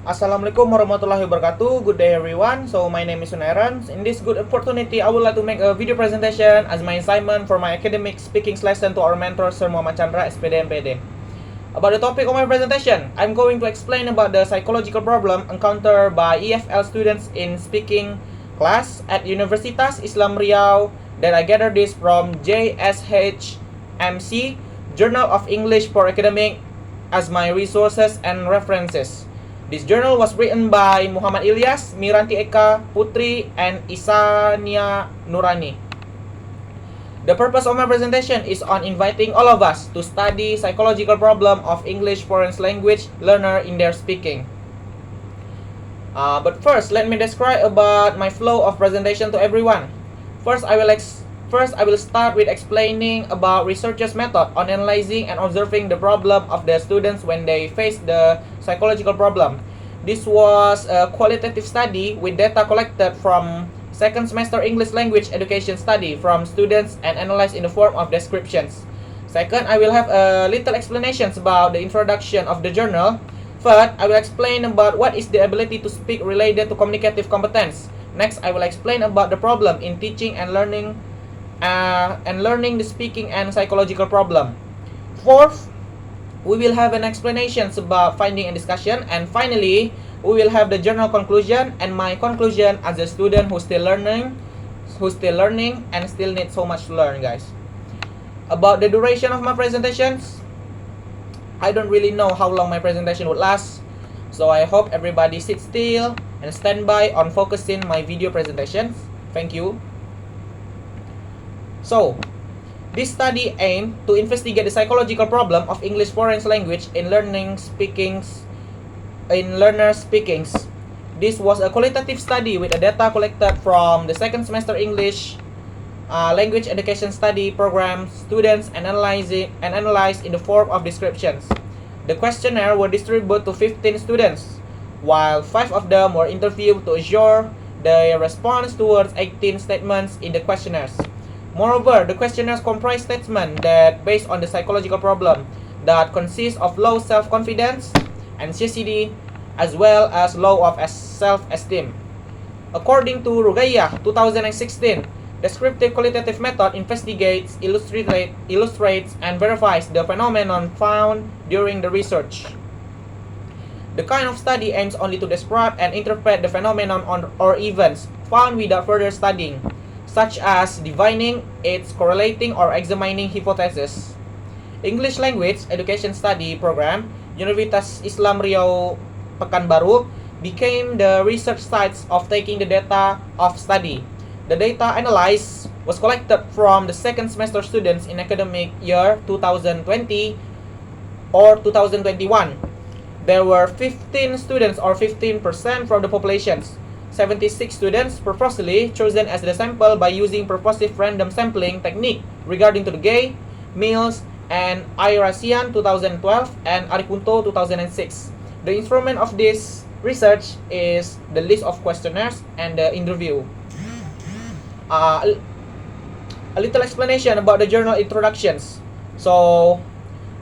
Assalamualaikum warahmatullahi wabarakatuh. Good day everyone. So my name is Sunairan. In this good opportunity, I would like to make a video presentation as my assignment for my academic speaking lesson to our mentor Sir Muhammad Chandra, SPD MPD. About the topic of my presentation, I'm going to explain about the psychological problem encountered by EFL students in speaking class at Universitas Islam Riau that I gathered this from JSHMC, Journal of English for Academic, as my resources and references. This journal was written by Muhammad Ilyas, Miranti Eka Putri, and Isania Nurani. The purpose of my presentation is on inviting all of us to study psychological problem of English foreign language learner in their speaking. But first, let me describe about my flow of presentation to everyone. First, I will start with explaining about researchers' method on analyzing and observing the problem of the students when they face the psychological problem. This was a qualitative study with data collected from second semester English language education study from students and analyzed in the form of descriptions. Second, I will have a little explanations about the introduction of the journal. Third, I will explain about what is the ability to speak related to communicative competence. Next, I will explain about the problem in teaching and learning the speaking and psychological problem. Fourth, we will have an explanations about finding and discussion, and finally, we will have the journal conclusion and my conclusion as a student who's still learning and still needs so much to learn, guys. About the duration of my presentations, I don't really know how long my presentation would last, so I hope everybody sit still and stand by on focusing my video presentations. Thank you. So, this study aimed to investigate the psychological problem of English foreign language in learners speakings. This was a qualitative study with the data collected from the second semester English language education study program students and analyzed in the form of descriptions. The questionnaire were distributed to 15 students, while 5 of them were interviewed to assure their response towards 18 statements in the questionnaires. Moreover, the questionnaires comprise statements that based on the psychological problem that consist of low self-confidence, anxiety, as well as low of self-esteem. According to Rugaya 2016, descriptive qualitative method investigates, illustrates, and verifies the phenomenon found during the research. The kind of study aims only to describe and interpret the phenomenon or events found without further studying, such as divining its correlating or examining hypothesis. English Language Education Study Program, Universitas Islam Riau Pekanbaru, became the research sites of taking the data of study. The data analyzed was collected from the second semester students in academic year 2020 or 2021. There were 15 students or 15% from the populations. 76 students purposely chosen as the sample by using purposive random sampling technique regarding to the gay, males, and Irasian 2012 and Arikunto 2006. The instrument of this research is the list of questionnaires and the interview. A little explanation about the journal introductions. So,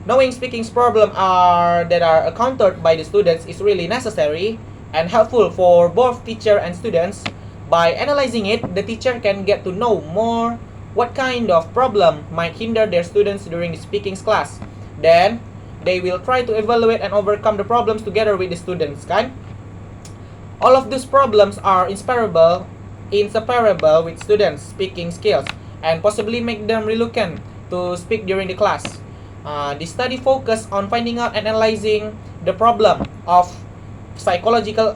knowing speaking's problem that are encountered by the students is really necessary and helpful for both teacher and students. By analyzing it, the teacher can get to know more what kind of problem might hinder their students during the speaking class. Then, they will try to evaluate and overcome the problems together with the students, kan? All of these problems are inseparable with students' speaking skills and possibly make them reluctant to speak during the class. The study focused on finding out and analyzing the problem of psychological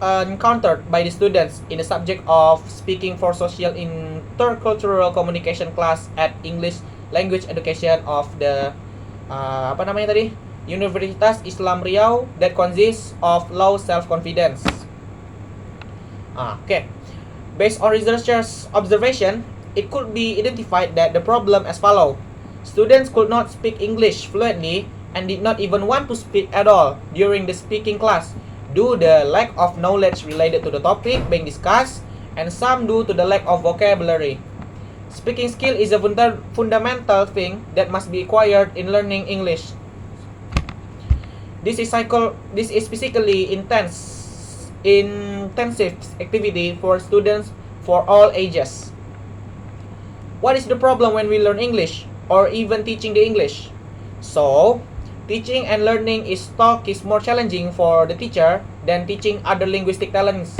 encountered by the students in the subject of speaking for social intercultural communication class at English language education of the Universitas Islam Riau that consists of low self-confidence. Okay. Based on researchers' observation, it could be identified that the problem as follows. Students could not speak English fluently and did not even want to speak at all during the speaking class due to the lack of knowledge related to the topic being discussed, and some due to the lack of vocabulary. Speaking skill is a fundamental thing that must be acquired in learning English. This is physically intensive activity for students for all ages. What is the problem when we learn English or even teaching the English? So, teaching and learning is more challenging for the teacher than teaching other linguistic talents.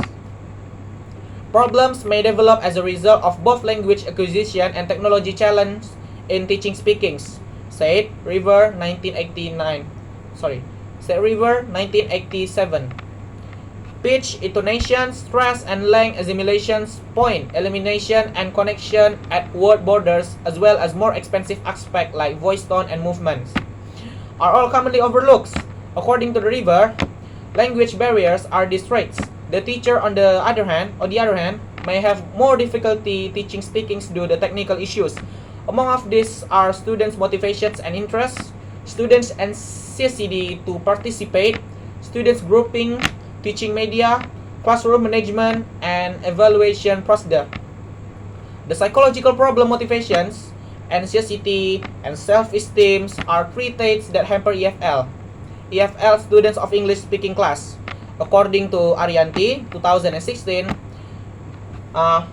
Problems may develop as a result of both language acquisition and technology challenge in teaching speakings, said River 1987. Pitch, intonation, stress and length assimilations, point, elimination and connection at word borders, as well as more expensive aspects like voice tone and movements, are all commonly overlooked. According to the River, language barriers are these traits. The teacher, on the other hand, may have more difficulty teaching speakings due to technical issues. Among of these are students' motivations and interests, students' anxiety to participate, students' grouping, teaching media, classroom management, and evaluation procedure. The psychological problem motivations, anxiety, and self-esteem are three traits that hamper EFL students of English speaking class. According to Arianti, 2016,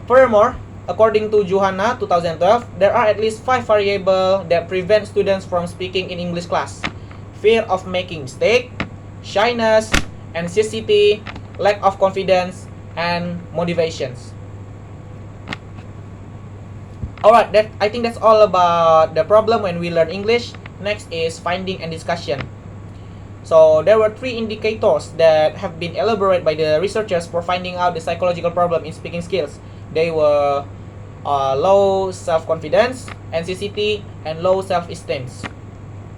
furthermore, according to Johanna, 2012, there are at least 5 variables that prevent students from speaking in English class: fear of making mistake, shyness, anxiety, lack of confidence, and motivations. Alright, I think that's all about the problem when we learn English. Next is finding and discussion. So there were 3 indicators that have been elaborated by the researchers for finding out the psychological problem in speaking skills. They were low self-confidence, anxiety, and low self-esteem.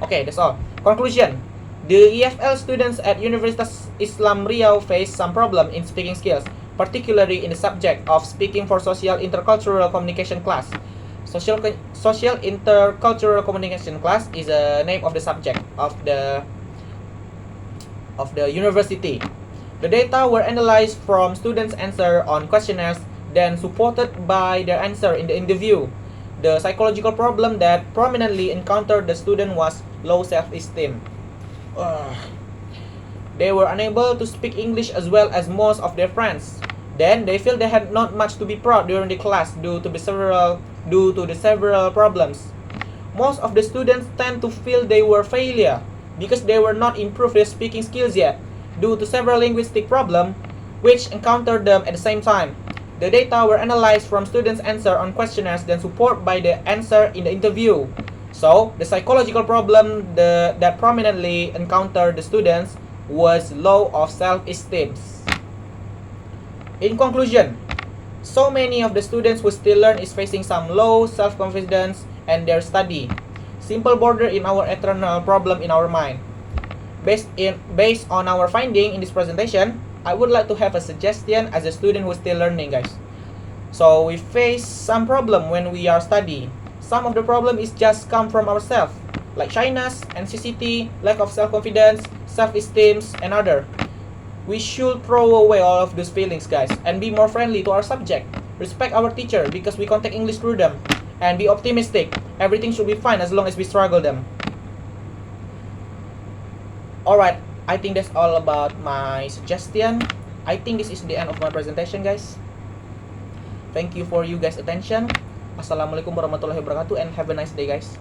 Okay, that's all. Conclusion. The EFL students at Universitas Islam Riau face some problem in speaking skills, particularly in the subject of speaking for social intercultural communication class. Social intercultural communication class is a name of the subject of the university. The data were analyzed from students' answer on questionnaires, then supported by their answer in the interview. The psychological problem that prominently encountered the student was low self-esteem. They were unable to speak English as well as most of their friends. Then they feel they had not much to be proud during the class due to the several problems. Most of the students tend to feel they were failure because they were not improved their speaking skills yet due to several linguistic problems which encountered them at the same time. The data were analyzed from students' answer on questionnaires, then supported by the answer in the interview. So, the psychological problem that prominently encountered the students was low of self-esteem. In conclusion, so many of the students who still learn is facing some low self-confidence and their study. Simple border in our eternal problem in our mind. Based on our finding in this presentation, I would like to have a suggestion as a student who is still learning, guys. So we face some problem when we are studying. Some of the problem is just come from ourselves, like shyness, anxiety, lack of self-confidence, self-esteem, and other. We should throw away all of those feelings, guys, and be more friendly to our subject. Respect our teacher because we contact English through them, and be optimistic. Everything should be fine as long as we struggle them. Alright, I think that's all about my suggestion. I think this is the end of my presentation, guys. Thank you for you guys' attention. Assalamualaikum warahmatullahi wabarakatuh and have a nice day, guys.